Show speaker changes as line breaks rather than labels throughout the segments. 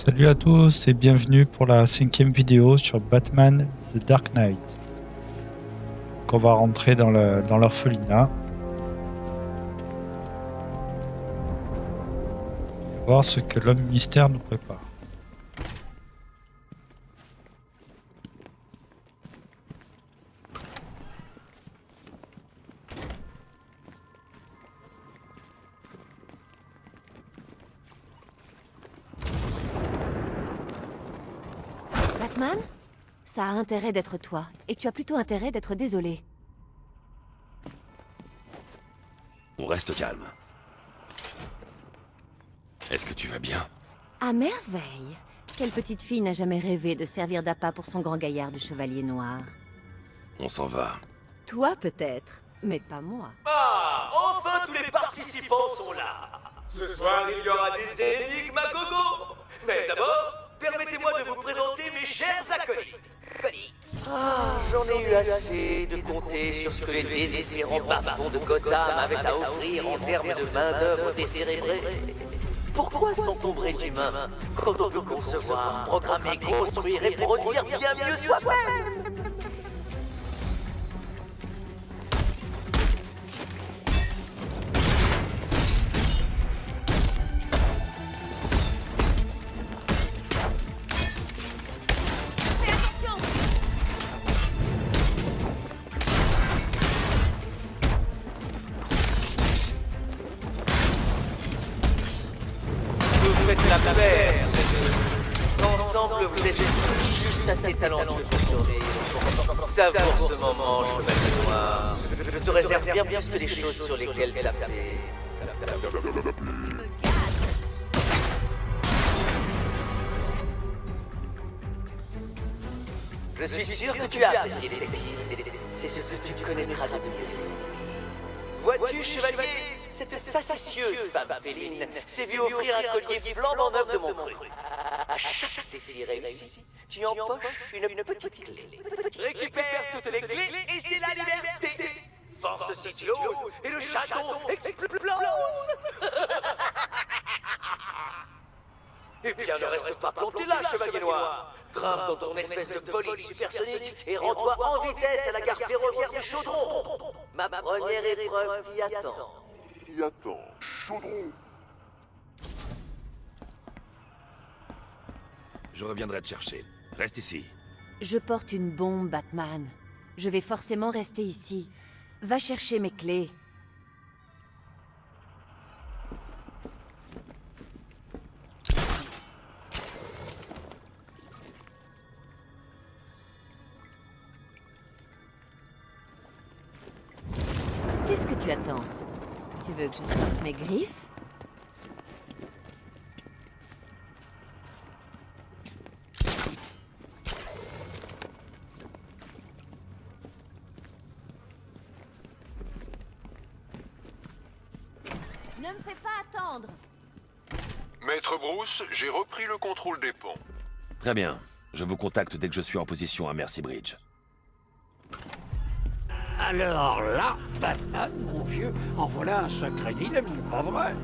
Salut à tous et bienvenue pour la 5e vidéo sur Batman The Dark Knight. Donc on va rentrer dans l'orphelinat. Et voir ce que l'homme mystère nous prépare.
Batman, ça a intérêt d'être toi, et tu as plutôt intérêt d'être désolé.
On reste calme. Est-ce que tu vas bien?
À merveille. Quelle petite fille n'a jamais rêvé de servir d'appât pour son grand gaillard de chevalier noir?
On s'en va.
Toi peut-être, mais pas moi.
Ah, enfin tous les participants sont là. Ce soir, il y aura des énigmes à gogo. Mais d'abord, permettez-moi de vous présenter mes chers acolytes. Ah, j'en ai eu assez de compter sur ce que les désespérants bavons de Gotham avaient à offrir en termes de main-d'œuvre décérébrée. Pourquoi s'encombrer d'humains quand on peut concevoir, programmer, construire et produire bien mieux soi-même? Vous faites la paire, ensemble vous êtes juste assez talentueux pour sourire. Savoure ce moment, chevalier noir. Je te réserve bien plus que des choses sur lesquelles taper. Je suis sûr que tu as apprécié, détective. C'est ce que tu connaîtras de mieux. Vois-tu, chevalier, cette facétieuse femme féline s'est vue offrir un collier flambant neuf de mon cru. À chaque défi réussi, tu empoches une petite clé. Récupère toutes les clés et c'est la liberté. Force si tu oses et le château explose. Eh bien, ne reste pas planté là, chevalier noir. Grimpe dans ton espèce de bolide supersonique et rends-toi en vitesse à la gare ferroviaire du Chaudron. Ma première épreuve t'y attend.
Chaudron.
Je reviendrai te chercher. Reste ici.
Je porte une bombe, Batman. Je vais forcément rester ici. Va chercher mes clés. Qu'est-ce que tu attends? Tu veux que je sorte mes griffes? Ne me fais pas attendre!
Maître Bruce, j'ai repris le contrôle des ponts.
Très bien. Je vous contacte dès que je suis en position à Mercy Bridge.
Alors là, Batman, mon vieux, en voilà un sacré dilemme, pas vrai?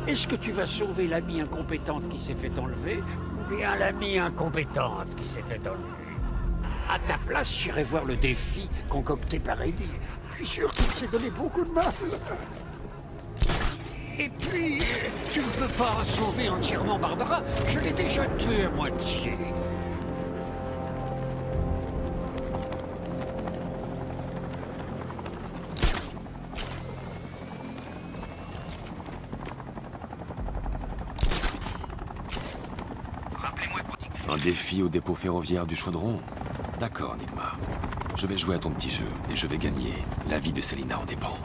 Est-ce que tu vas sauver l'amie incompétente qui s'est fait enlever, ou bien l'amie incompétente qui s'est fait enlever? À ta place, j'irai voir le défi concocté par Eddie. Je suis sûr qu'il s'est donné beaucoup de mal. Et puis, tu ne peux pas sauver entièrement Barbara, je l'ai déjà tuée à moitié.
Un défi au dépôt ferroviaire du Chaudron? D'accord, Nigma. Je vais jouer à ton petit jeu, et je vais gagner. La vie de Selina en dépend.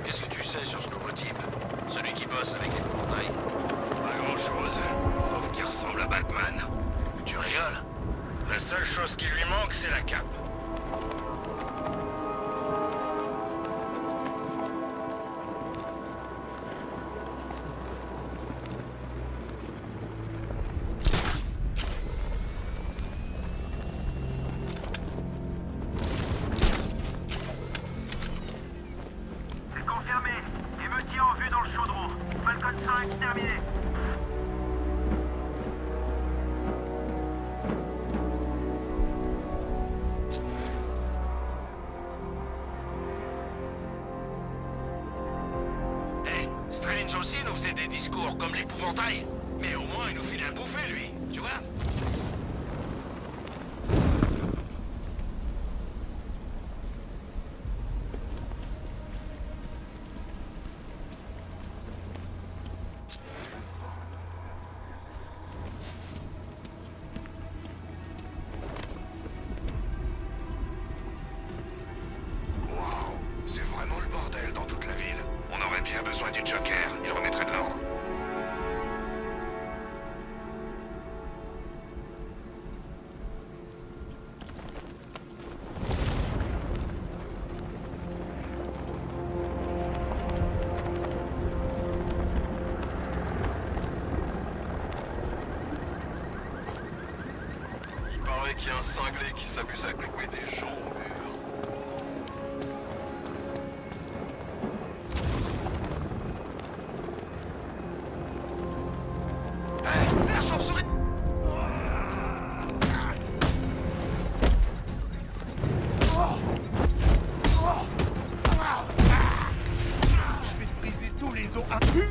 Qu'est-ce que tu sais sur ce nouveau type? Celui qui bosse La seule chose qui lui manque, c'est la cape.
C'est confirmé. Émeutier en vue dans le chaudron. Falcon 5 terminé.
Hey, Strange aussi nous faisait des discours comme l'épouvantail. Mais au moins, il nous filait à bouffer, lui. Tu vois? Wow, c'est vraiment le bordel dans toute la ville. On aurait bien besoin du Joker, il remettrait de l'ordre. Il paraît qu'il y a un cinglé qui s'amuse à clouer des gens au mur. Hey, la chauve-souris! Je vais te briser tous les os à pu!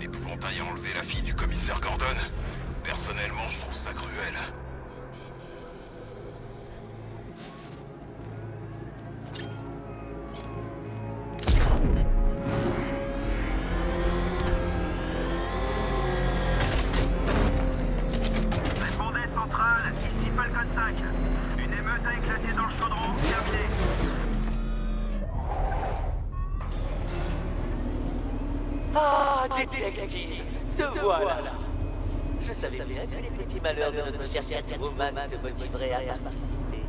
L'épouvantail a enlevé la fille du commissaire Gordon. Personnellement, je trouve ça cruel.
Répondez centrale, ici Falcon 5. Une émeute a éclaté dans le chaudron. Terminé.
Ah, détective, te voilà. Je savais bien que les petits malheurs de notre cher Catwoman te motiveraient à participer.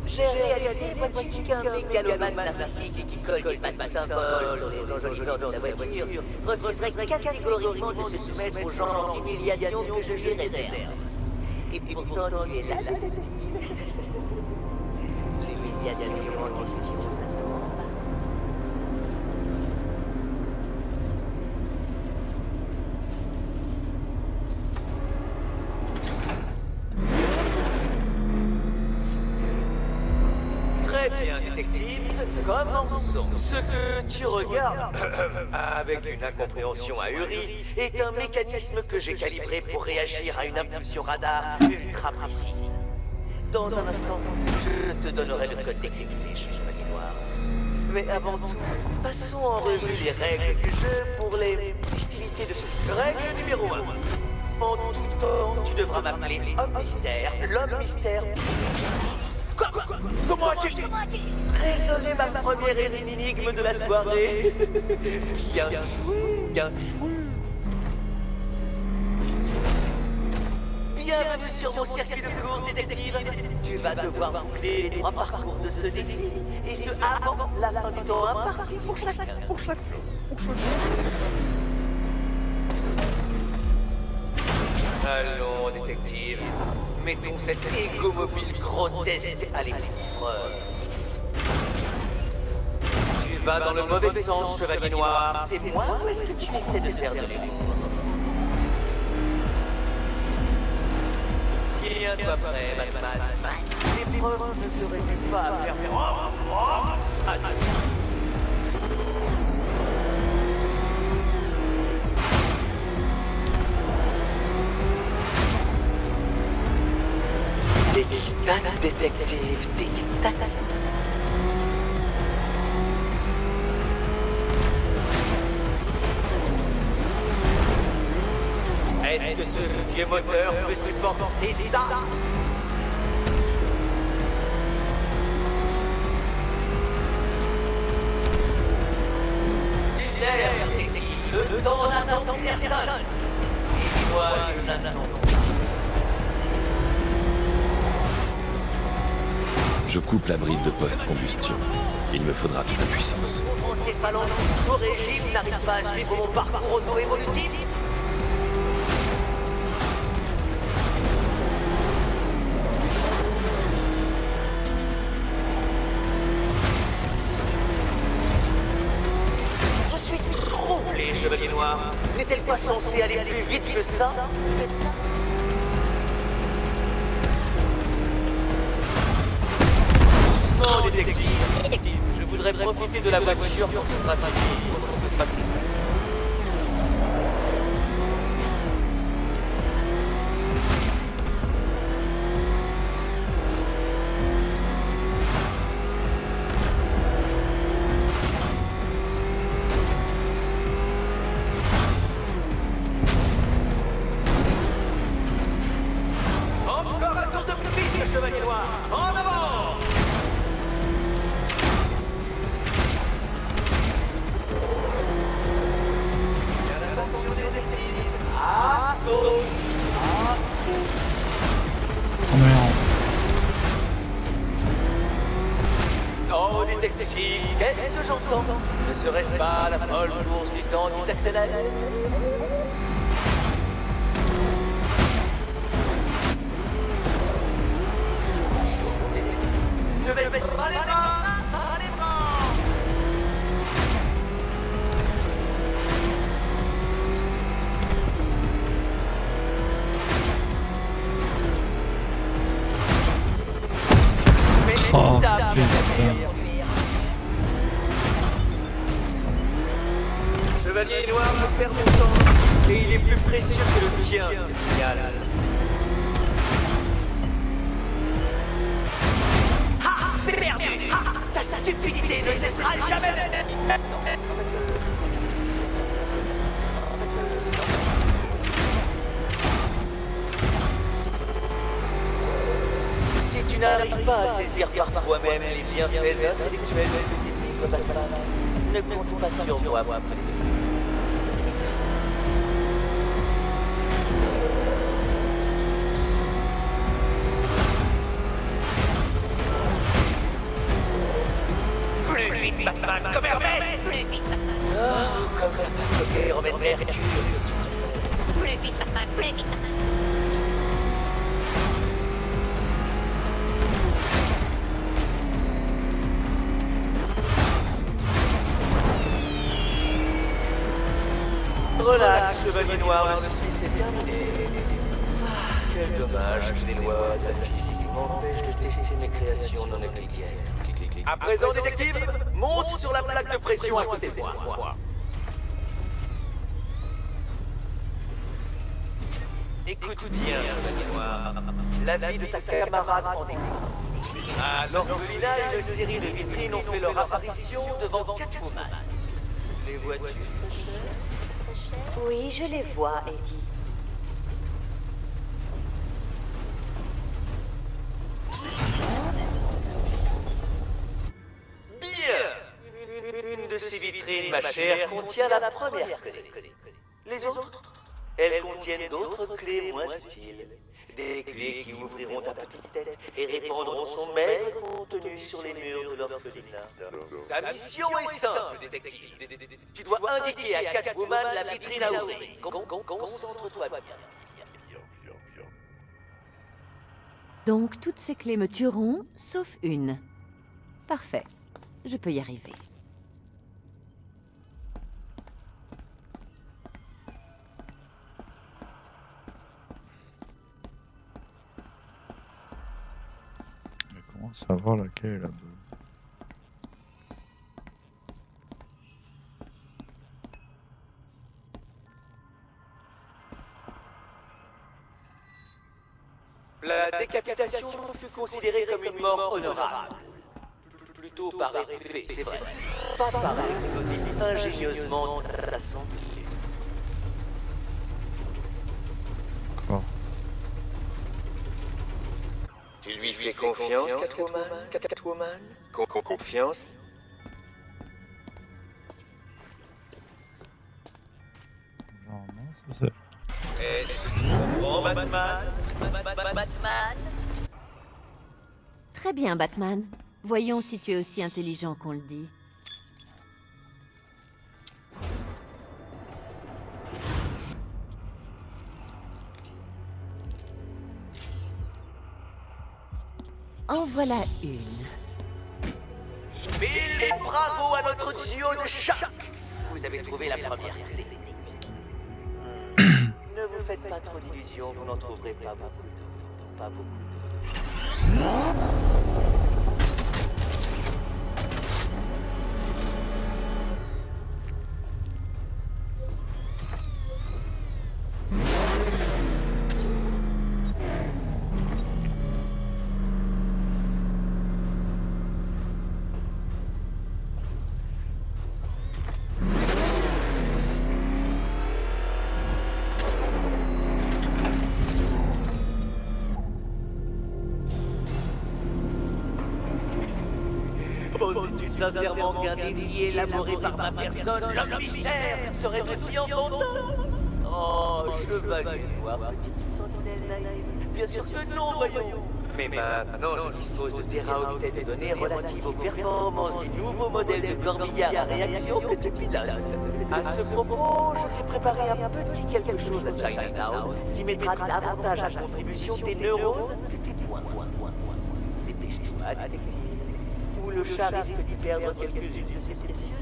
J'ai réalisé voici qu'un mégalomane narcissique qui colle des pattes symboles sur les enjoliveurs de sa voiture refuserait catégoriquement de se soumettre au genre d'humiliation que je lui réserve. Et pourtant, tu es là, détective. L'humiliation en question. Très bien, détective. Commençons. Ce que tu regardes, avec une incompréhension ahurie, est un mécanisme que j'ai calibré pour réagir à une impulsion radar ultra précise. Dans un instant, je te donnerai le code décrypté, Chevalier Noir. Mais avant tout, passons en revue les règles du jeu pour les festivités de ce... Règle numéro 1. En tout temps, tu devras m'appeler Homme Mystère, l'Homme Mystère. Comment as-tu résolu ma première énigme de la soirée? Bien joué, bien joué. Bienvenue sur mon circuit de course, détective. Tu vas devoir boucler les 3 parcours de ce défi, et ce avant la fin du temps imparti pour chacun. Allons, détective. Mettons cet égo-mobile grotesque à l'épreuve. Tu vas dans le mauvais sens, Chevalier Noir. C'est moi ou est-ce que tu essaies de faire de l'humour? Tiens-toi prêt, Batman. L'épreuve ne se résume pas à faire... Attention. tic-tac, détective, tic-tac. Est-ce que ce vieux moteur peut supporter ça? Le temps n'attend personne. Et moi, je n'attends.
Je coupe la bride de post-combustion. Il me faudra toute la puissance.
Mon encéphalon au régime n'arrive pas à suivre mon parcours auto-évolutif. Les chevaliers noirs, n'est-elle pas censée aller plus vite que ça? Doucement, détective. Je voudrais profiter de la voiture pour se stratégie. Chevalier noir, en avant! Attention détective, à gauche, Oh détective, qu'est-ce que j'entends? Ne serait-ce pas la folle course du temps qui s'accélère? Ne baisse pas les bras! Pas les bras!
Oh putain.
Chevalier noir me perd mon temps, et il est plus précieux que le tien, Signal. C'est perdu! Ta stupidité ne cessera jamais! Si tu n'arrives pas à saisir par toi-même les bienfaits intellectuels de ces énigmes, Batman, ne compte pas sur moi pour les expliquer. Batman, comme Hermès! Oh, comme ça peut bloquer en Mercure.
Plus vite, Batman, plus vite.
Relax, chevalier noir, le souci c'est terminé. Ah, quel dommage que les lois de la physique m'empêchent de tester mes créations non euclidiennes. À présent, détective, monte sur la plaque de pression à côté de moi. Écoute bien, chevalier noir, la vie de ta camarade en dépend. À l'orphelinat, une série de vitrines ont fait leur apparition devant Catwoman. Les vois-tu, très cher?
Oui, je les vois, Eddie.
Une de ces vitrines, ma chère, contient la première clé. Les autres, elles contiennent d'autres clés moins utiles. Des clés qui ouvriront ta petite tête et répandront son maigre contenu sur les murs de l'orphelinat. Ta mission est simple, détective. Tu dois indiquer à Catwoman la vitrine à ouvrir. Concentre-toi bien.
Donc, toutes ces clés me tueront, sauf une. Parfait. Je peux y arriver.
Mais comment savoir laquelle est la bonne?
La décapitation fut considérée comme une mort honorable. Plutôt par épée, c'est vrai. Pas par un explosif ingénieusement assemblé.
D'accord.
Tu lui fais confiance, Catwoman? Confiance?
Non, c'est...
Bon, Batman.
Très bien, Batman. Voyons si tu es aussi intelligent qu'on le dit. En voilà une.
Mille bravo à notre duo de choc. Vous avez trouvé la première clé. Ne vous faites pas trop d'illusions, vous n'en trouverez pas beaucoup d'autres. Pas beaucoup d'autres. Penses-tu sincèrement qu'un défi élaboré par ma personne, l'homme mystère, serait aussi enfantin? Oh, chevalier noir, petite sentinelle naïve. Bien sûr que non, voyons. Mais maintenant, je dispose de téraoctets de données relatives aux performances du nouveau modèle de corbillard à réaction que tu pilotes. À ce propos, je t'ai préparé un petit quelque chose à Chinatown qui mettra davantage à contribution tes neurones que tes points. Dépêche-toi, détective. Ou le chat risque d'y perdre quelques-unes de ses précieuses.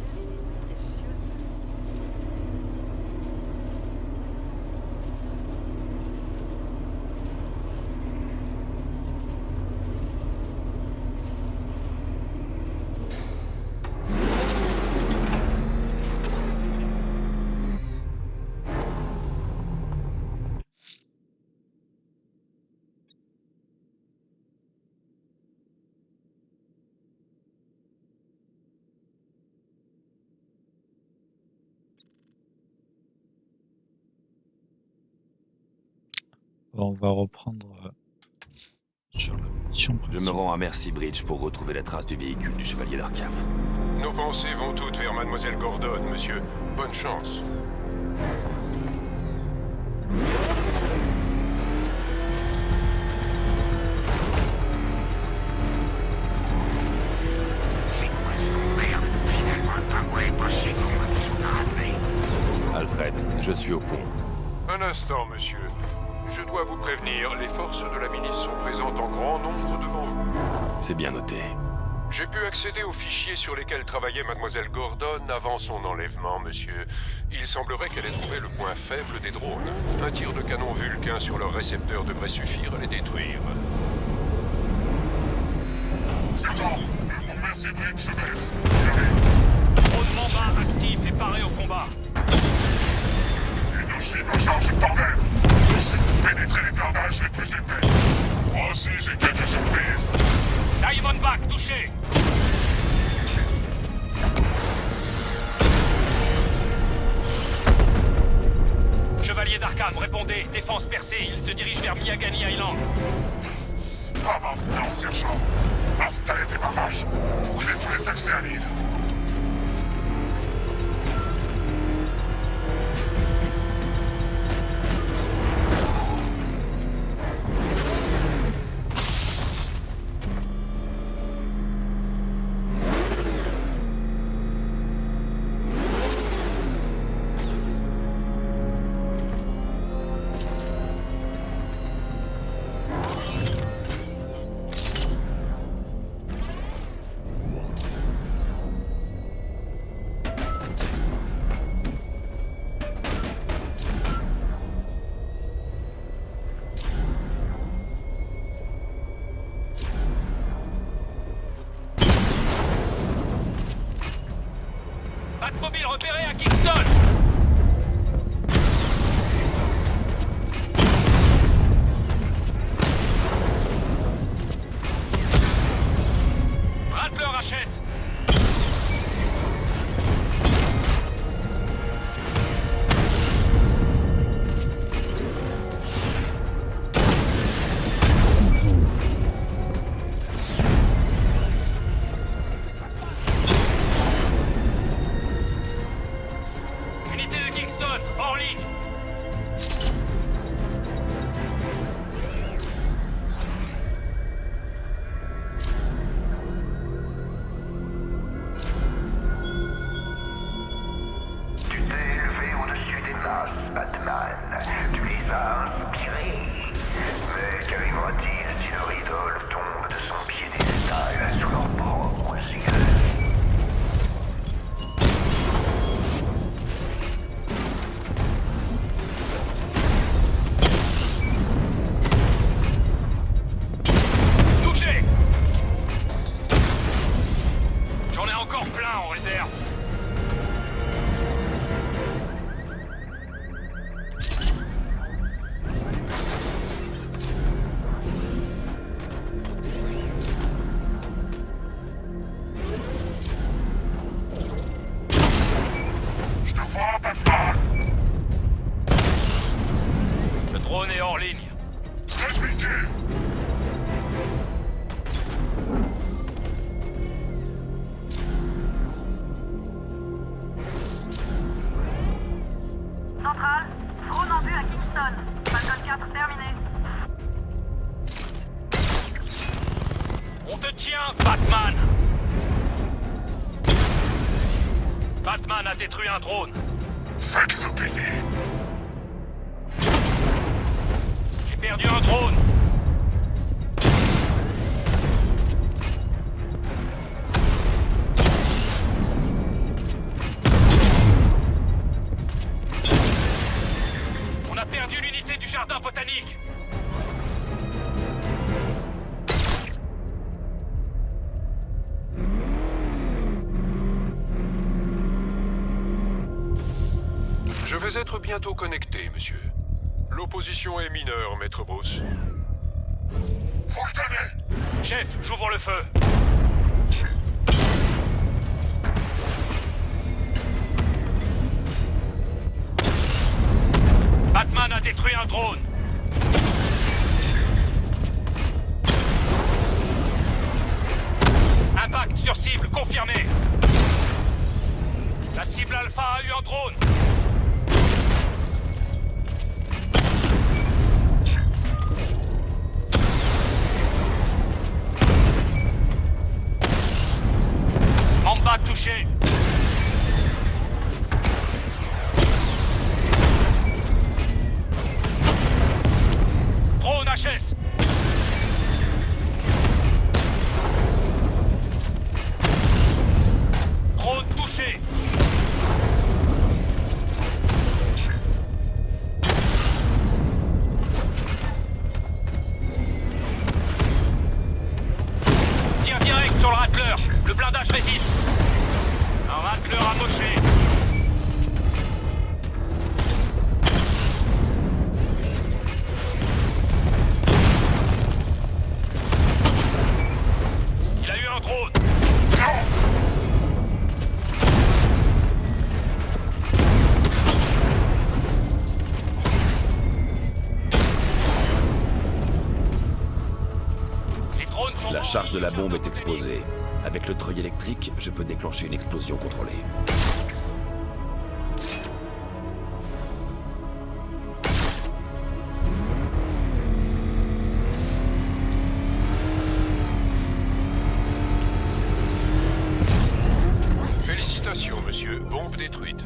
Bon, on va reprendre sur la mission
Je
principale.
me rends à Mercy Bridge pour retrouver la trace du véhicule du Chevalier d'Arkham.
Nos pensées vont toutes vers Mademoiselle Gordon, monsieur. Bonne chance. C'est quoi cette merde? Finalement, pas quoi est passé comme un son armée.
Alfred, je suis au pont.
Un instant, monsieur. Je dois vous prévenir, les forces de la milice sont présentes en grand nombre devant vous.
C'est bien noté.
J'ai pu accéder aux fichiers sur lesquels travaillait Mademoiselle Gordon avant son enlèvement, monsieur. Il semblerait qu'elle ait trouvé le point faible des drones. Un tir de canon Vulcain sur leur récepteur devrait suffire à les détruire.
Sergent, le combat Cédric se baisse.
Rôdement bas actif et paré au combat.
Énergie de charge, bordel. Pénétrer les barrages les plus épais. Moi aussi, j'ai quelques surprises.
Diamondback touché. Chevalier d'Arkham, répondez. Défense percée, il se dirige vers Miagani Island.
Pas maintenant, sergent. Installez des barrages. Brûlez tous les accès à l'île.
Batmobile repéré à Kingston. HS. Unité de Kingston, hors ligne.
Tu t'es élevé au-dessus des masses, Batman. Tu les as inspirés. Mais qu'arrivera-t-il si leur idole tombe de son piédestal sous leurs propres yeux?
Touché. J'en ai encore plein en réserve.
Je te vois, Batman.
Le drone est hors ligne.
Répliqué.
Centrale, drone en vue à Kingston. Falcon 4 terminé.
On te tient, Batman. Batman a détruit un drone.
Faites-le payer.
J'ai perdu un drone. On a perdu l'unité du jardin botanique.
Je vais être bientôt connecté, monsieur. L'opposition est mineure, maître Bruce.
Voltané.
Chef, j'ouvre le feu. Batman a détruit un drone. Impact sur cible confirmé. La cible Alpha a eu un drone. Mamba touché. Drone HS. Drone touché. Tire direct sur le Rattler. Le blindage résiste. Un Rattler amoché. Il a eu un drone. Les drones sont...
La charge de la bombe est exposée. Avec le treuil électrique, je peux déclencher une explosion contrôlée.
Félicitations, monsieur. Bombe détruite.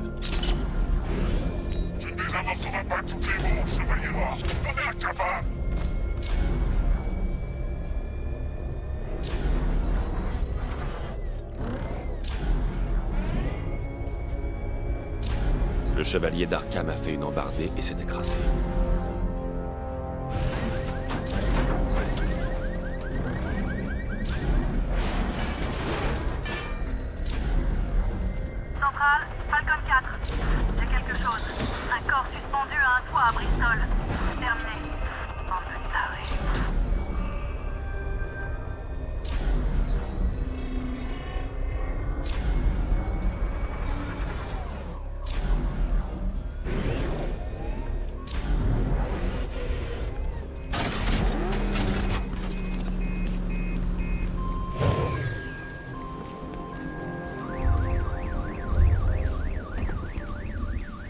Je ne désamorcerai pas toutes les bombes, chevalier noir. On est incapable.
Le chevalier d'Arkham a fait une embardée et s'est écrasé.
Centrale, Falcon 4. J'ai quelque chose. Un corps suspendu à un toit à Bristol. Terminé. Bande de tarés.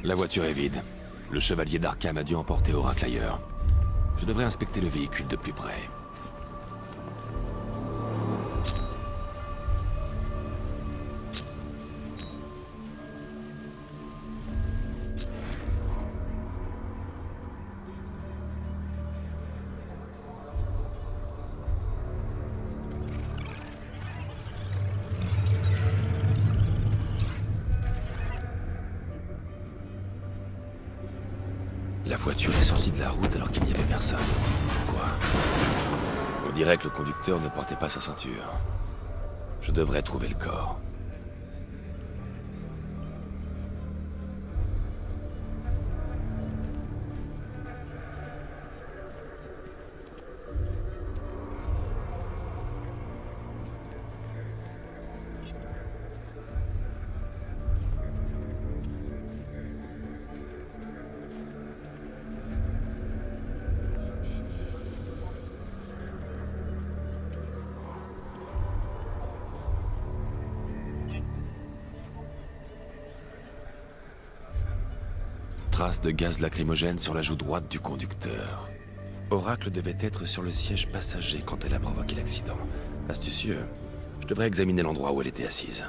La voiture est vide. Le chevalier d'Arkham a dû emporter Oracle ailleurs. Je devrais inspecter le véhicule de plus près. La voiture est sortie de la route alors qu'il n'y avait personne. Pourquoi? On dirait que le conducteur ne portait pas sa ceinture. Je devrais trouver le corps. Traces de gaz lacrymogène sur la joue droite du conducteur. Oracle devait être sur le siège passager quand elle a provoqué l'accident. Astucieux. Je devrais examiner l'endroit où elle était assise.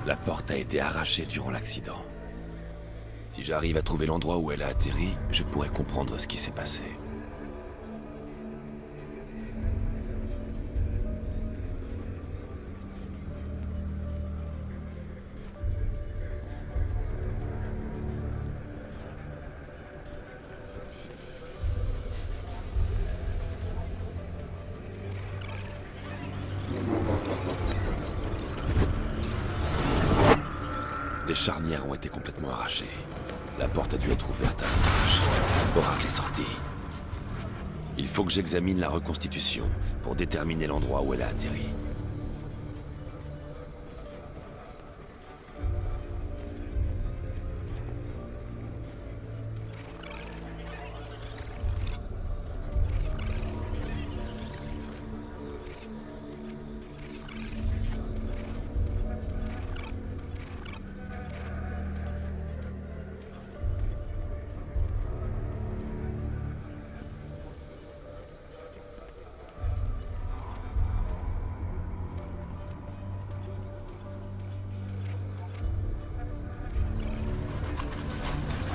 La porte a été arrachée durant l'accident. Si j'arrive à trouver l'endroit où elle a atterri, je pourrais comprendre ce qui s'est passé. Les charnières ont été complètement arrachées. La porte a dû être ouverte à l'ouvrage. Oracle est sorti. Il faut que j'examine la reconstitution pour déterminer l'endroit où elle a atterri.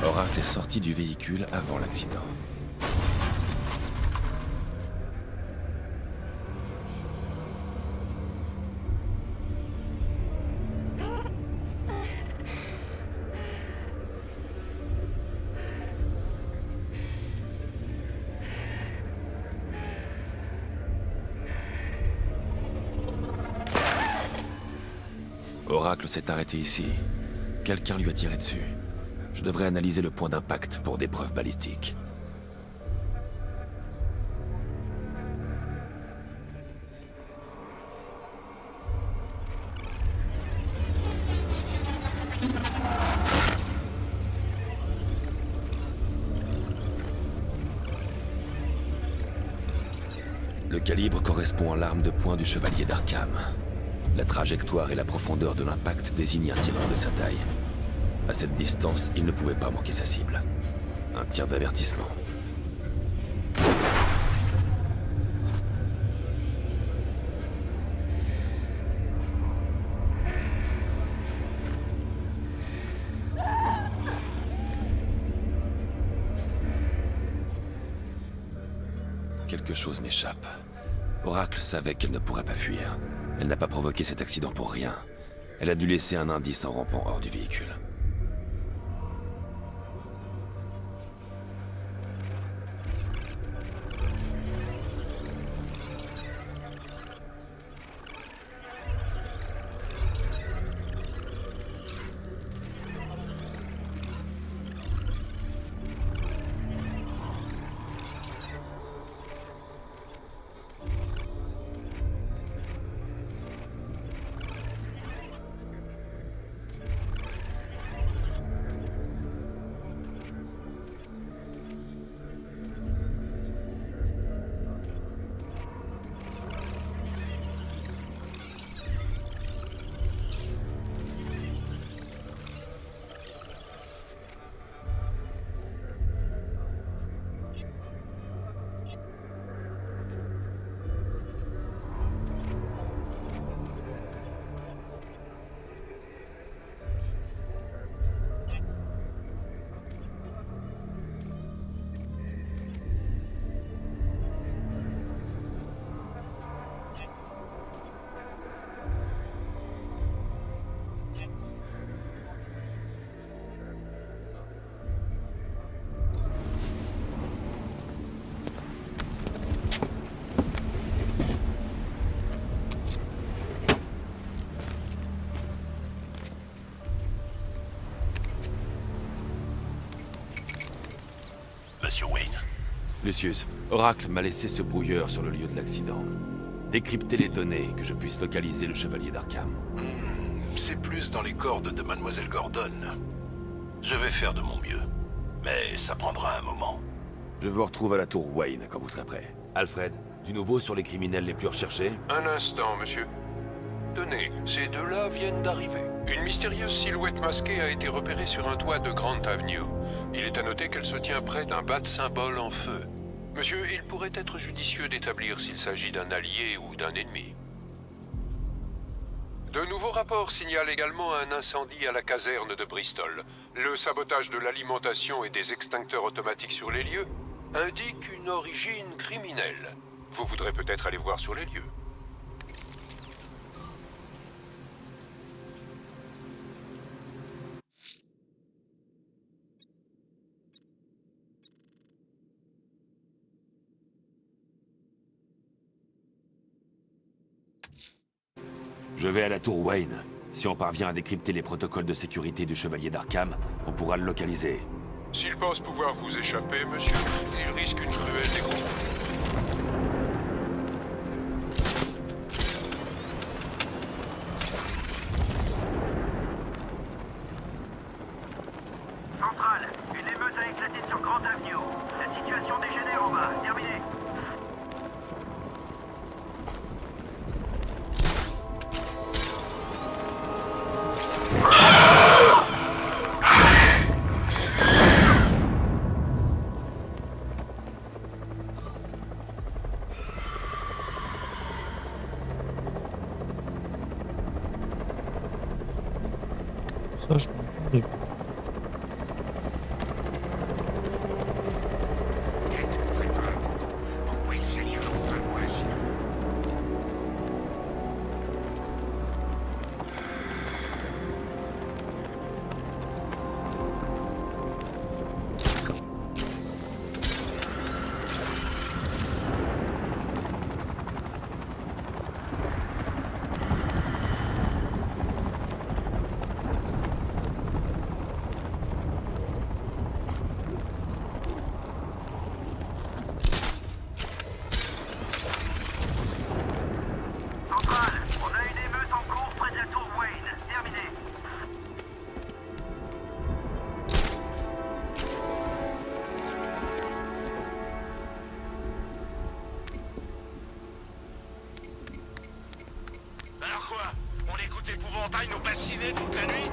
Oracle est sorti du véhicule avant l'accident. Oracle s'est arrêté ici. Quelqu'un lui a tiré dessus. Je devrais analyser le point d'impact pour des preuves balistiques. Le calibre correspond à l'arme de poing du chevalier d'Arkham. La trajectoire et la profondeur de l'impact désignent un tireur de sa taille. À cette distance, il ne pouvait pas manquer sa cible. Un tir d'avertissement. Quelque chose m'échappe. Oracle savait qu'elle ne pourrait pas fuir. Elle n'a pas provoqué cet accident pour rien. Elle a dû laisser un indice en rampant hors du véhicule.
Monsieur Wayne.
Lucius, Oracle m'a laissé ce brouilleur sur le lieu de l'accident. Décryptez les données, que je puisse localiser le chevalier d'Arkham.
C'est plus dans les cordes de Mademoiselle Gordon. Je vais faire de mon mieux. Mais ça prendra un moment.
Je vous retrouve à la tour Wayne quand vous serez prêt. Alfred, du nouveau sur les criminels les plus recherchés?
Un instant, monsieur. Tenez, ces deux-là viennent d'arriver. Une mystérieuse silhouette masquée a été repérée sur un toit de Grant Avenue. Il est à noter qu'elle se tient près d'un bat-symbole en feu. Monsieur, il pourrait être judicieux d'établir s'il s'agit d'un allié ou d'un ennemi. De nouveaux rapports signalent également un incendie à la caserne de Bristol. Le sabotage de l'alimentation et des extincteurs automatiques sur les lieux indique une origine criminelle. Vous voudrez peut-être aller voir sur les lieux.
Je vais à la tour Wayne. Si on parvient à décrypter les protocoles de sécurité du chevalier d'Arkham, on pourra le localiser.
S'il pense pouvoir vous échapper, monsieur, il risque une cruelle découverte.
Centrale, une émeute a éclaté sur Grant Avenue. La situation dégénère en bas. Terminé.
Ça, je m'en rappelle.
Alors quoi? On écoute l'épouvantail nous bassiner toute la nuit?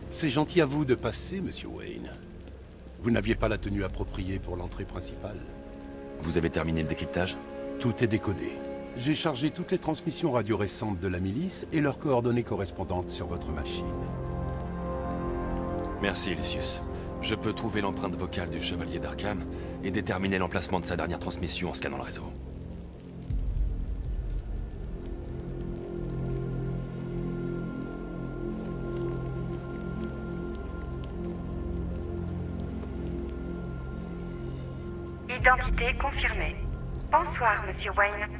C'est gentil à vous de passer, monsieur Wayne. Vous n'aviez pas la tenue appropriée pour l'entrée principale.
Vous avez terminé le décryptage?
Tout est décodé. J'ai chargé toutes les transmissions radio récentes de la milice et leurs coordonnées correspondantes sur votre machine.
Merci, Lucius. Je peux trouver l'empreinte vocale du chevalier d'Arkham et déterminer l'emplacement de sa dernière transmission en scannant le réseau.
Identité confirmée. Bonsoir, Monsieur Wayne.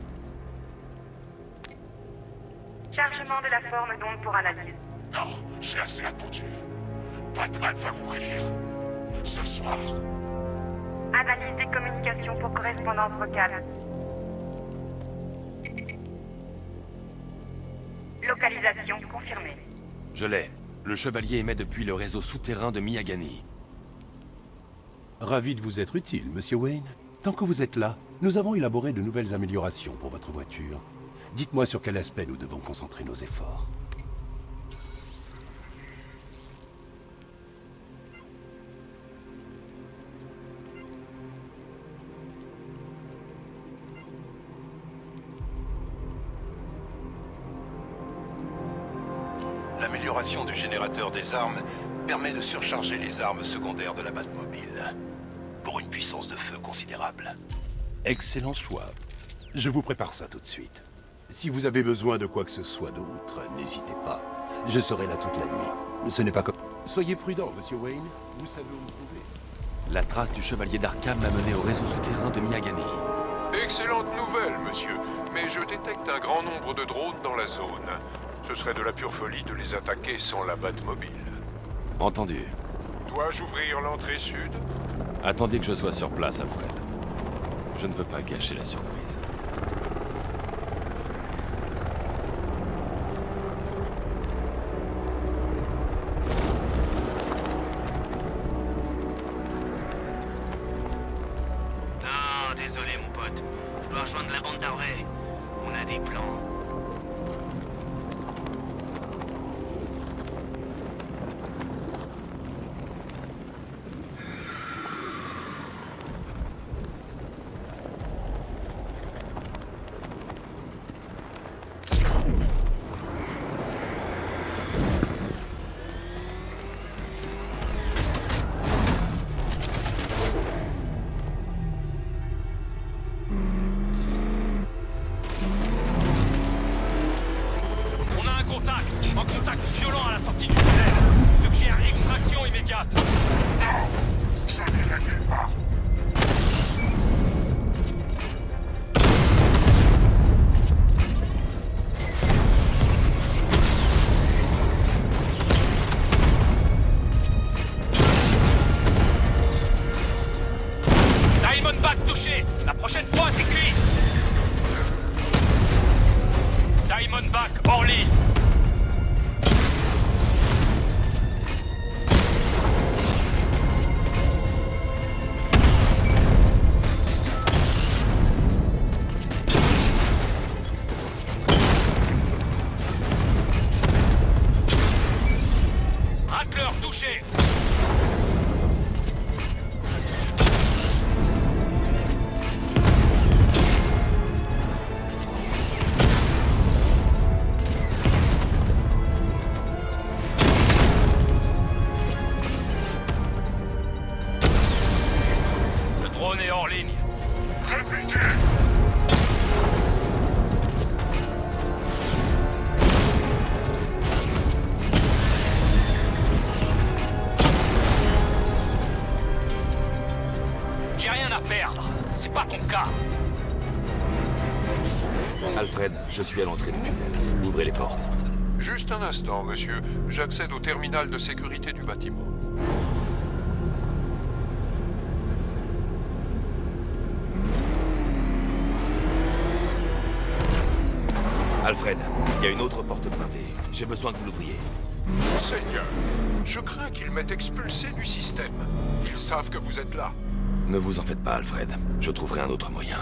Chargement de la forme d'onde pour analyse.
Non, j'ai assez attendu. Batman va mourir. Ce soir.
Analyse des communications pour correspondance vocale. Localisation confirmée.
Je l'ai. Le chevalier émet depuis le réseau souterrain de Miyagani.
Ravi de vous être utile, Monsieur Wayne. Tant que vous êtes là, nous avons élaboré de nouvelles améliorations pour votre voiture. Dites-moi sur quel aspect nous devons concentrer nos efforts. L'amélioration du générateur des armes permet de surcharger les armes secondaires de la Batmobile, pour une puissance de feu considérable. Excellent choix. Je vous prépare ça tout de suite. Si vous avez besoin de quoi que ce soit d'autre, n'hésitez pas. Je serai là toute la nuit. Ce n'est pas comme... Soyez prudent, Monsieur Wayne. Vous savez où me trouver.
La trace du chevalier d'Arkham m'a mené au réseau souterrain de Miyagani.
Excellente nouvelle, monsieur. Mais je détecte un grand nombre de drones dans la zone. Ce serait de la pure folie de les attaquer sans la Batmobile.
Entendu.
Dois-je ouvrir l'entrée sud?
Attendez que je sois sur place, Alfred. Je ne veux pas gâcher la surprise.
Non, désolé mon pote. Je dois rejoindre la bande d'Harvey. On a des plans.
La prochaine fois, c'est cuit. Diamondback hors ligne. Rattler touché. On est hors ligne.
Répliquez!
J'ai rien à perdre. C'est pas ton cas.
Alfred, je suis à l'entrée du tunnel. Ouvrez les portes.
Juste un instant, monsieur. J'accède au terminal de sécurité du bâtiment.
Alfred, il y a une autre porte blindée. J'ai besoin que vous l'ouvriez.
Seigneur, je crains qu'ils m'aient expulsé du système. Ils savent que vous êtes là.
Ne vous en faites pas, Alfred. Je trouverai un autre moyen.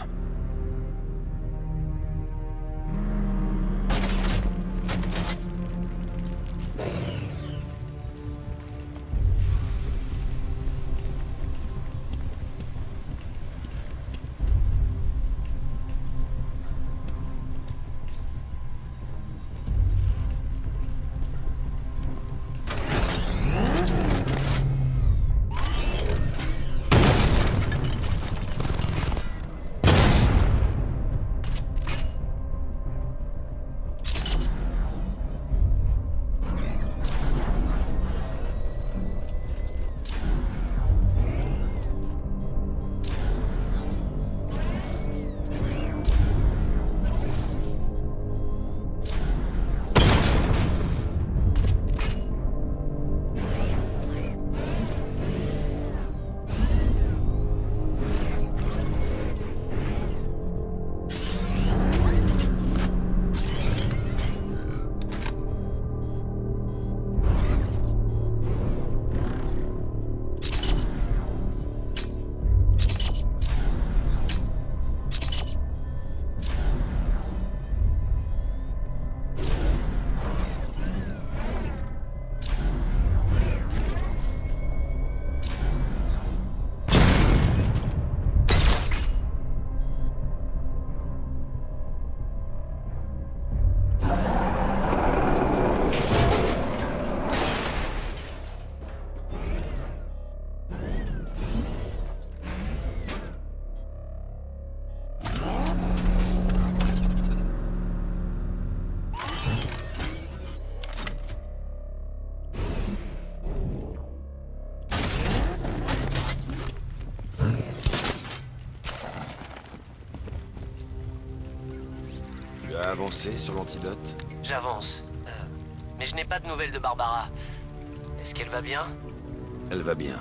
avancé sur l'antidote?
J'avance. Mais je n'ai pas de nouvelles de Barbara. Est-ce qu'elle va bien?
Elle va bien.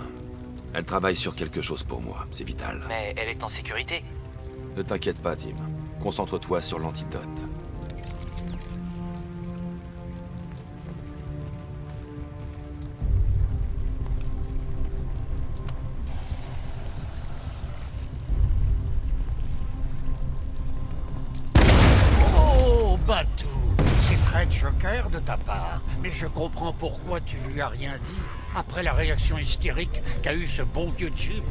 Elle travaille sur quelque chose pour moi, c'est vital.
Mais elle est en sécurité.
Ne t'inquiète pas, Tim. Concentre-toi sur l'antidote.
Oh, Batou, c'est très Joker de ta part, mais je comprends pourquoi tu lui as rien dit après la réaction hystérique qu'a eu ce bon vieux Jim.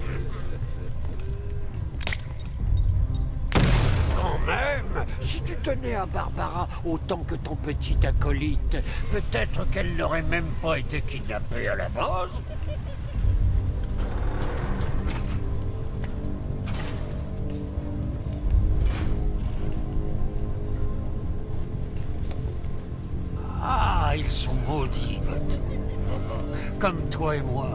Quand même, si tu tenais à Barbara autant que ton petit acolyte, peut-être qu'elle n'aurait même pas été kidnappée à la base. Ah, ils sont maudits, Batou. Comme toi et moi.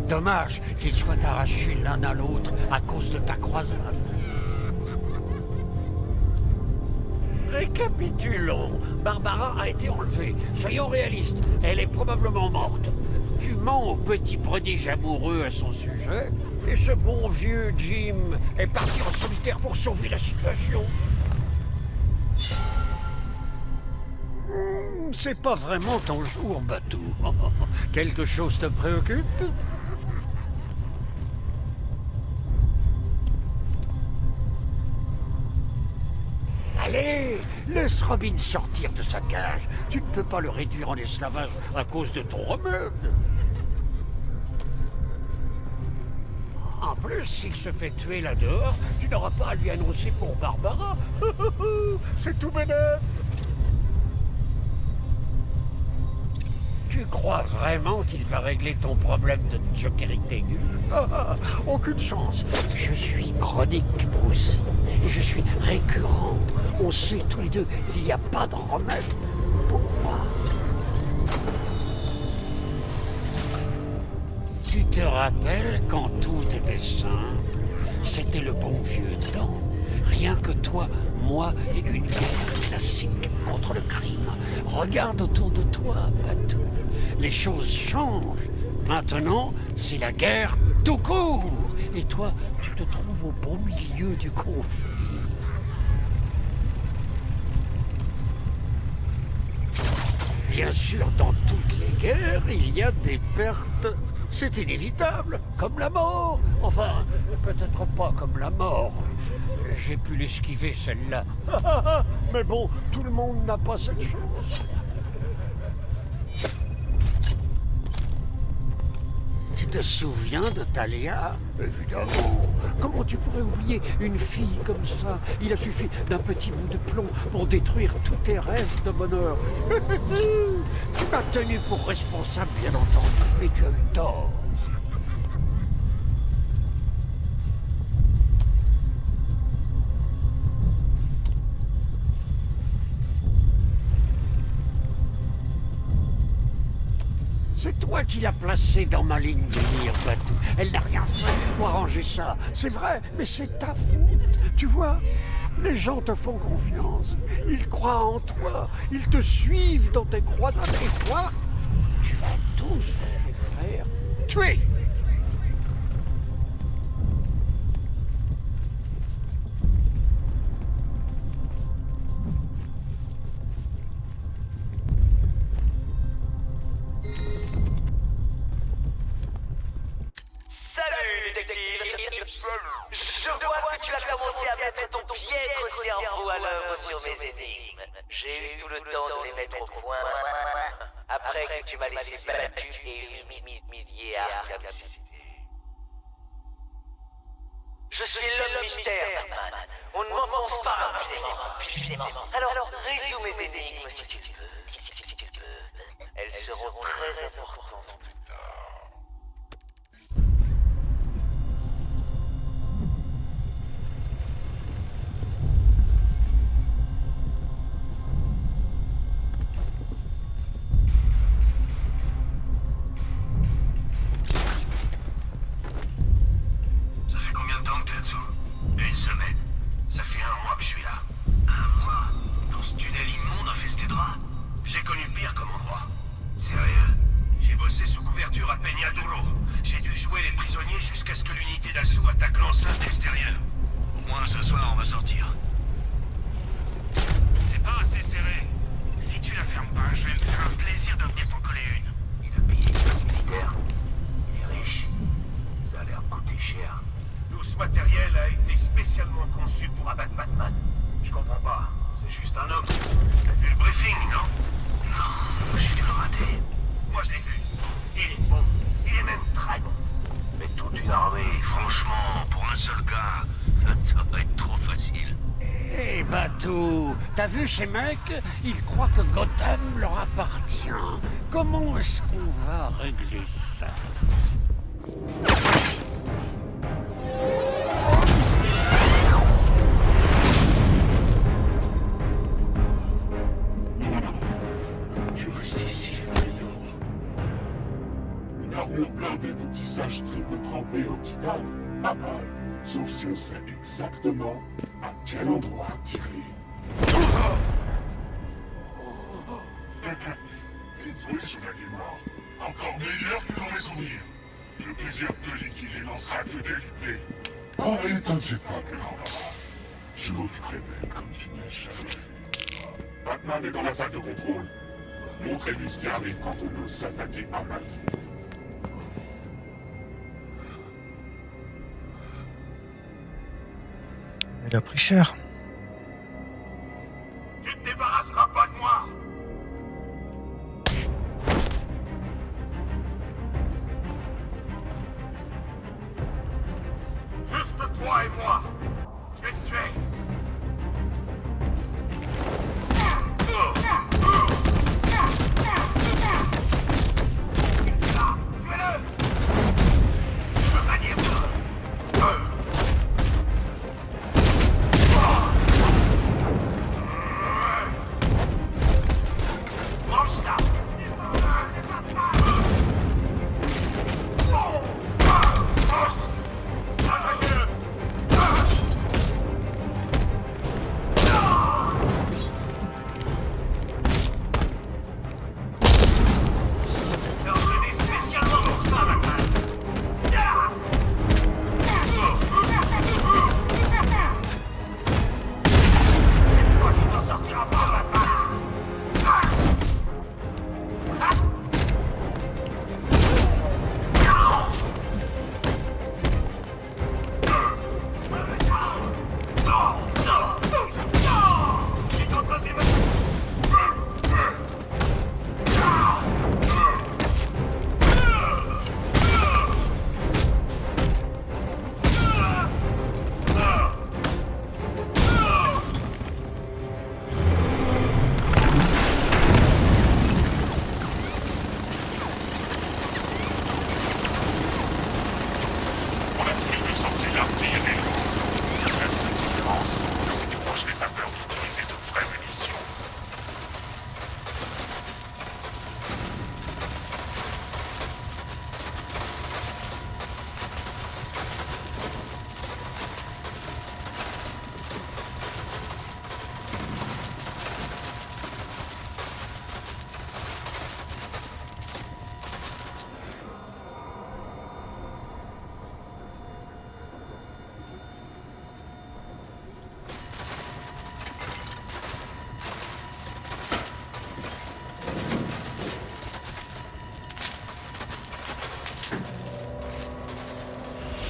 Dommage qu'ils soient arrachés l'un à l'autre à cause de ta croisade. Récapitulons. Barbara a été enlevée. Soyons réalistes, elle est probablement morte. Tu mens au petit prodige amoureux à son sujet, et ce bon vieux Jim est parti en solitaire pour sauver la situation. C'est pas vraiment ton jour, Batou. Quelque chose te préoccupe? Allez, laisse Robin sortir de sa cage. Tu ne peux pas le réduire en esclavage à cause de ton remède. En plus, s'il se fait tuer là-dehors, tu n'auras pas à lui annoncer pour Barbara. C'est tout bénef. Tu crois vraiment qu'il va régler ton problème de jokerité nulle? Aucune chance. Je suis chronique, Bruce. Et je suis récurrent. On sait tous les deux, il n'y a pas de remède pour moi. Tu te rappelles quand tout était simple? C'était le bon vieux temps. Rien que toi, moi et une guerre classique contre le crime. Regarde autour de toi, Batou. Les choses changent. Maintenant, c'est la guerre tout court. Et toi, tu te trouves au beau milieu du conflit. Bien sûr, dans toutes les guerres, il y a des pertes. C'est inévitable, comme la mort. Enfin, peut-être pas comme la mort. J'ai pu l'esquiver, celle-là. Mais bon, tout le monde n'a pas cette chance. Tu te souviens de Talia? Évidemment. Comment tu pourrais oublier une fille comme ça? Il a suffi d'un petit bout de plomb pour détruire tous tes rêves de bonheur. Tu m'as tenu pour responsable, bien entendu, mais tu as eu tort. C'est toi qui l'as placée dans ma ligne de mire, Batou. Elle n'a rien fait pour arranger ça. C'est vrai, mais c'est ta faute. Tu vois, les gens te font confiance. Ils croient en toi. Ils te suivent dans tes croisades. Et toi, tu vas tous les faire tuer.
Salut, détective. Je vois que tu as commencé à mettre ton piètre cerveau à l'œuvre sur mes énigmes. J'ai eu tout le temps de les mettre au point. Après que tu m'as laissé battu et humilié à Arkham City. Je suis l'homme mystère, Batman. On ne m'offense pas impunément. Alors, résume mes énigmes si tu veux. Elles seront très importantes plus tard.
Ça fait combien de temps que tu es dessous? Une semaine. Ça fait un mois que je suis là. Un mois? Dans
ce tunnel immonde infesté de rats? J'ai connu pire comme endroit. Sérieux? J'ai bossé sous couverture à Peñadolo. J'ai dû jouer les prisonniers jusqu'à ce que l'unité d'assaut attaque l'enceinte extérieure.
Au moins ce soir, on va sortir. C'est pas assez serré. Si tu la fermes pas, je vais me faire un plaisir de venir t'en coller une.
Il a payé le militaire. Il est riche. Ça a l'air de coûter cher. Tout ce matériel a été spécialement conçu pour abattre Batman. Je comprends pas. C'est juste un homme. T'as vu le briefing, non? Non, j'ai dû le rater. Moi, je l'ai vu. Il est bon. Il est même très bon. Mais toute une armée,
Franchement, pour un seul gars, ça va être trop facile.
Eh Batou, t'as vu ces mecs? Ils croient que Gotham leur appartient. Comment est-ce qu'on va régler ça?
Je reste ici, Léon. Une armure blindée de tissage triple trempé au titane, pas mal. Sauf si on sait exactement à quel endroit tirer. Détruit, chevalier mort. Encore meilleur que dans mes souvenirs. Le plaisir de liquider l'enceinte est décuplé. Oh, et t'inquiète pas, grand maman. Je m'occuperai d'elle comme tu n'as jamais fait. Batman est dans la salle de contrôle. Montrez-lui ce qui arrive quand on ose s'attaquer à ma vie.
Il a pris cher.
tu te débarrasseras pas de moi. Juste toi et moi. Je vais te tuer. Tuez-le. Je veux pas dire. Mange ça.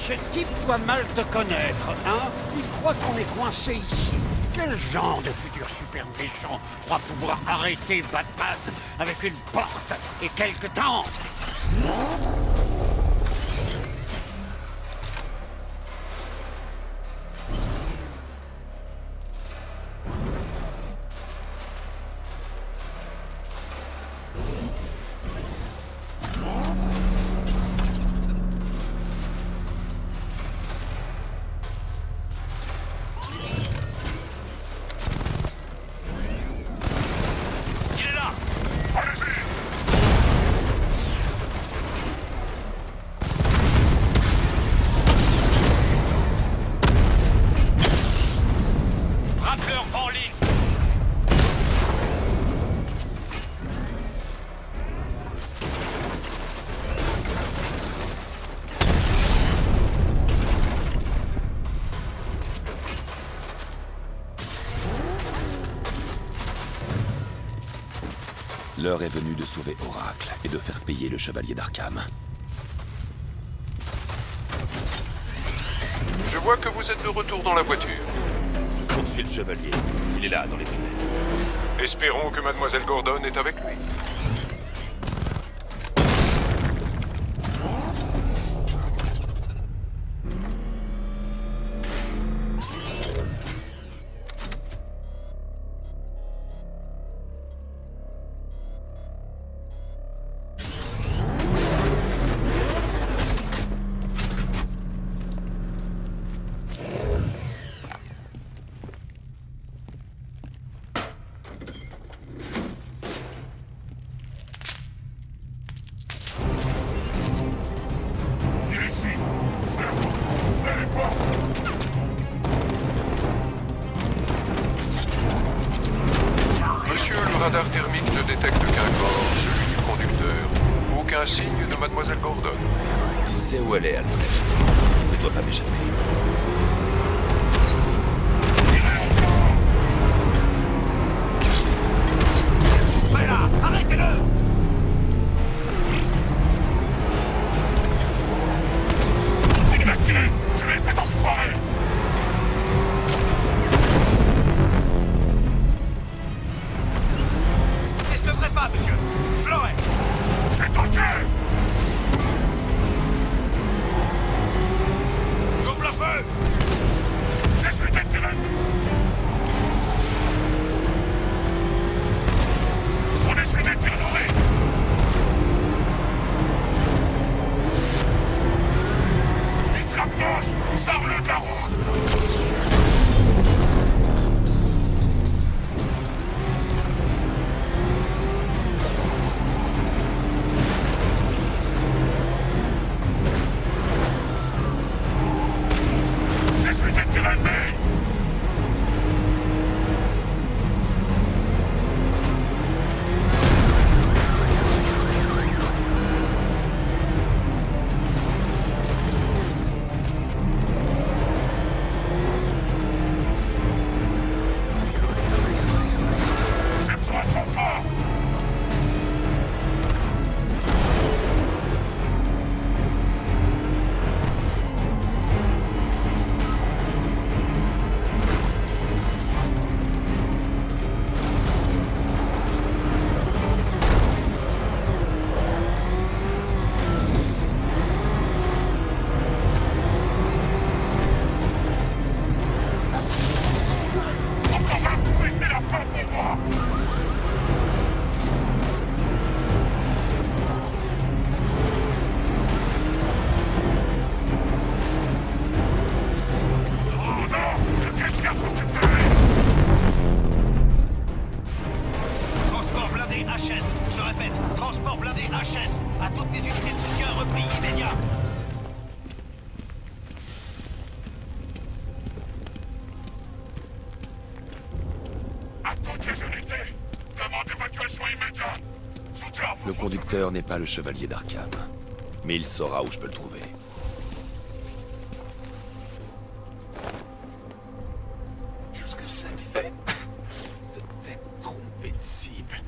Ce type doit mal te connaître, hein? Il croit qu'on est coincé ici. Quel genre de futur super méchant croit pouvoir arrêter Batman avec une porte et quelques tentes?
L'heure est venue de sauver Oracle et de faire payer le chevalier d'Arkham.
Je vois que vous êtes de retour dans la voiture.
Je poursuis le chevalier. Il est là, dans les tunnels.
Espérons que Mademoiselle Gordon est avec lui. Monsieur, le radar thermique ne détecte qu'un corps, celui du conducteur. Aucun signe de Mademoiselle Gordon.
Il sait où elle est, Alfred. Il ne doit pas m'échapper.
Voilà, arrêtez-le!
Continue à tirer! Tuez cet enfoiré!
Ne sevrez pas, monsieur! Je l'aurai!
J'ai touché!
J'ouvre le feu!
Je suis détiré! On essuie des tirs nourris! Il se rapproche! Sors-le de la route! Je suis détiré, mais... J'ai besoin de renfort! Encore un coup et c'est la fin pour moi! Oh non! Que quelqu'un s'occupe de lui!
Transport blindé HS. Je répète, transport blindé HS. À toutes les unités de soutien, repli immédiat.
À toutes les unités! Demande évacuation immédiate! Soutien à vous!
Le conducteur n'est pas le chevalier d'Arkham. Mais il saura où je peux le trouver.
Qu'est-ce que ça fait de t'être trompé de cible?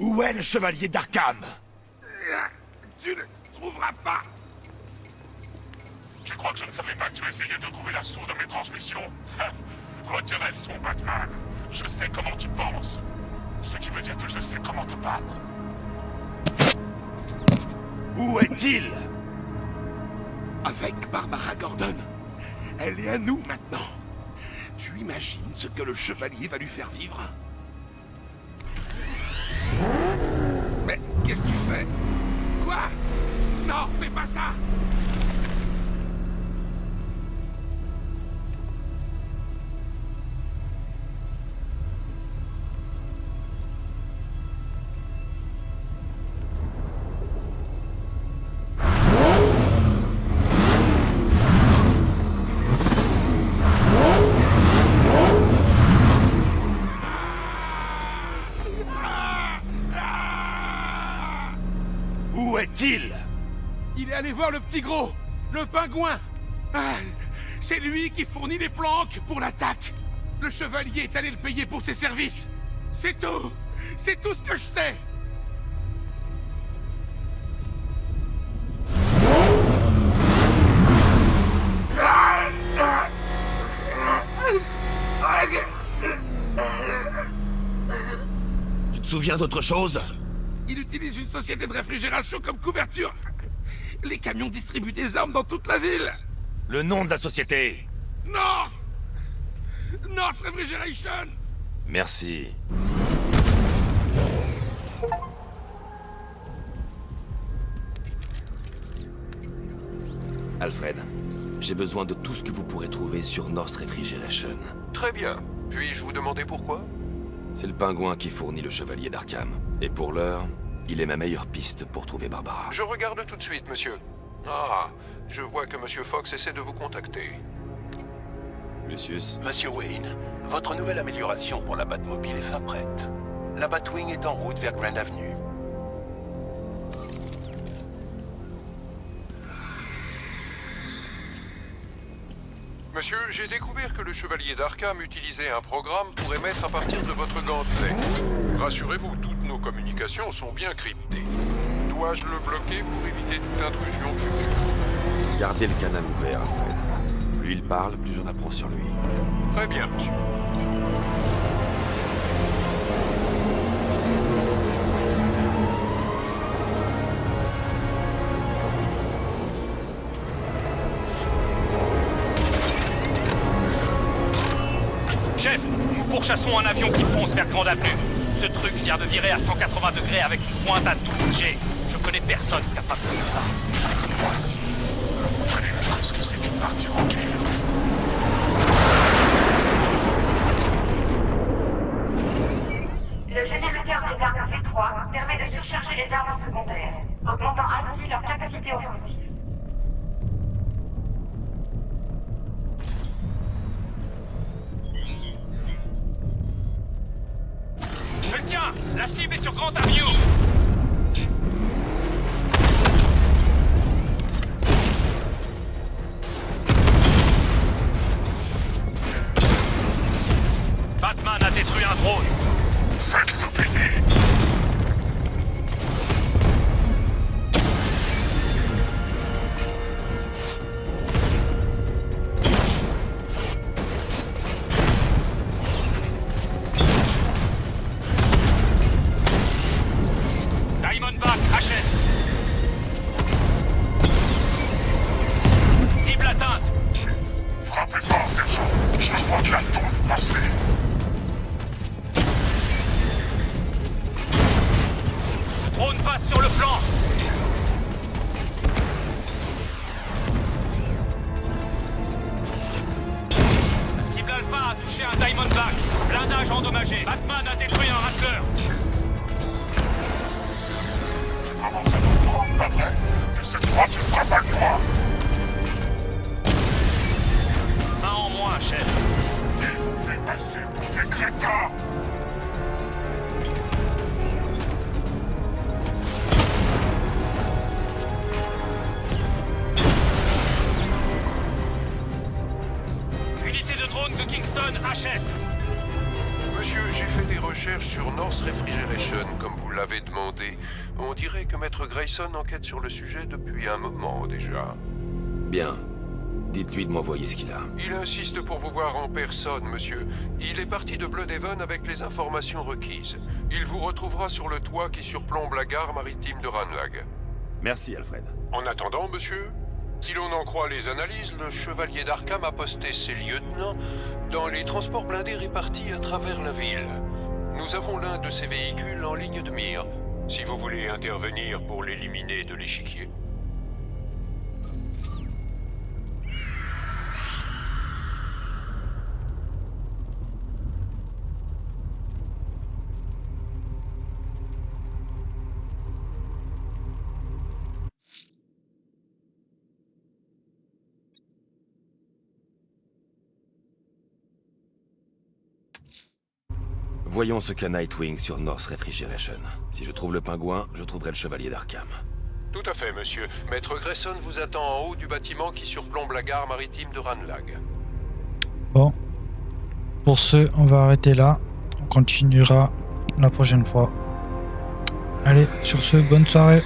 Où est le chevalier d'Arkham?
Tu ne trouveras pas! Tu crois que je ne savais pas que tu essayais de trouver la source de mes transmissions? Retiens le son, Batman. Je sais comment tu penses. Ce qui veut dire que je sais comment te battre.
Où est-il? Avec Barbara Gordon. Elle est à nous maintenant. Tu imagines ce que le chevalier va lui faire vivre? Mais qu'est-ce que tu fais?
Quoi? Non, fais pas ça!
Où est-il?
Il est allé voir le petit gros, le pingouin. Ah, C'est lui qui fournit les planques pour l'attaque. Le chevalier est allé le payer pour ses services. C'est tout. C'est tout ce que je sais.
Tu te souviens d'autre chose?
Il utilise une société de réfrigération comme couverture. Les camions distribuent des armes dans toute la ville.
Le nom de la société?
North Refrigeration.
Merci. Alfred, j'ai besoin de tout ce que vous pourrez trouver sur North Refrigeration.
Très bien. Puis-je vous demander pourquoi?
C'est le pingouin qui fournit le chevalier d'Arkham. Et pour l'heure, il est ma meilleure piste pour trouver Barbara.
Je regarde tout de suite, monsieur. Ah, je vois que monsieur Fox essaie de vous contacter.
Lucius?
Monsieur Wayne, votre nouvelle amélioration pour la Batmobile est fin prête. La Batwing est en route vers Grand Avenue.
Monsieur, j'ai découvert que le chevalier d'Arkham utilisait un programme pour émettre à partir de votre gantelet. Rassurez-vous, toutes nos communications sont bien cryptées. Dois-je le bloquer pour éviter toute intrusion future?
Gardez le canal ouvert, Alfred. Plus il parle, plus j'en apprends sur lui.
Très bien, monsieur.
Chef, nous pourchassons un avion qui fonce vers Grande Avenue. Ce truc vient de virer à 180 degrés avec une pointe à 12G. Je connais personne capable de faire ça.
Moi aussi. Je connais presque que c'est une partie manquée.
Le générateur des armes V3 permet de surcharger les armes secondaires, augmentant ainsi leur capacité offensive.
Je le tiens! La cible est sur Grand Avenue! Batman a détruit un drone!
Faites-le payer!
Diamondback, HS! Cible atteinte!
Frappez fort, sergent! Je vois que la tombe passer!
Drone passe sur le flanc! La cible Alpha a touché un Diamondback. Blindage endommagé. Batman a détruit un Rattler.
Je commence à comprendre, pas vrai? Mais cette fois, tu frappes à moi!
Un en moins, chef.
Ils vous fait passer pour des crétins!
Unité de drone de Kingston, HS.
Monsieur, j'ai fait des recherches sur North Refrigeration, comme vous l'avez demandé. On dirait que Maître Grayson enquête sur le sujet depuis un moment déjà.
Bien. Dites-lui de m'envoyer ce qu'il a.
Il insiste pour vous voir en personne, monsieur. Il est parti de Bloodhaven avec les informations requises. Il vous retrouvera sur le toit qui surplombe la gare maritime de Ranlag.
Merci, Alfred.
En attendant, monsieur, si l'on en croit les analyses, le chevalier d'Arkham a posté ses lieutenants dans les transports blindés répartis à travers la ville. Nous avons l'un de ces véhicules en ligne de mire, si vous voulez intervenir pour l'éliminer de l'échiquier.
Voyons ce qu'a Nightwing sur North Refrigeration. Si je trouve le pingouin, je trouverai le chevalier d'Arkham.
Tout à fait, monsieur. Maître Grayson vous attend en haut du bâtiment qui surplombe la gare maritime de Ranlag.
Bon. Pour ce, on va arrêter là. On continuera la prochaine fois. Allez, sur ce, bonne soirée.